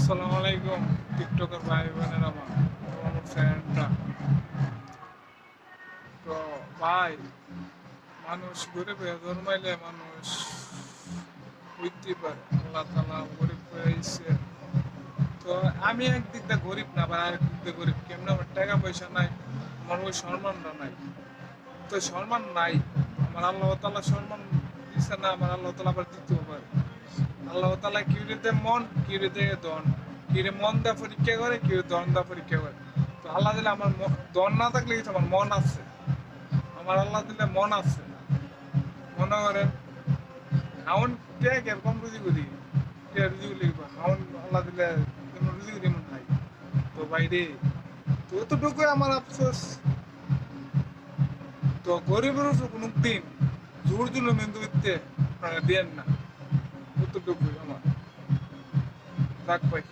আসসালামু আলাইকুম টিকটকের ভাই বোনের আমার ফ্রেন্ডরা। তো ভাই, মানুষ গরিবে জন্মাইলে মানুষ বুঝতে পারে আল্লাহ তালা গরিব হয়েছে। তো আমি একদিক দিয়ে গরিব না, আবার আরেক দিক দিয়ে গরিব কেমন, আমার টাকা পয়সা নাই, আমার ওই সম্মানটা নাই। তো সম্মান নাই, আমার আল্লাহ তালা সম্মান দিচ্ছে না, আমার আল্লাহ তালা আবার দিতেও পারে। আল্লাহ তালা কিউরিতে মন, কিউরিতে দন, কিউরে মন দা পরীক্ষা করে, কিউরে দন দা পরীক্ষা করে। তো আল্লাহ দিলে আমার দন না থাকলে কিন্তু আমার মন আছে, আমার আল্লাহ দিলে মন আছে। মনে করেন হাউন কে এরকম রুজি করি, কে রুজি করি হাউন আল্লাহ দিলে কোনো রুজি করি মন নাই। তো বাইরে তো এতটুকুই আমার আফসোস। তো গরিবের কোনো দিন জোর জুলুম কিন্তু দিতে আপনারা দেন না, এতটুকুই আমার। রাখ ভাই।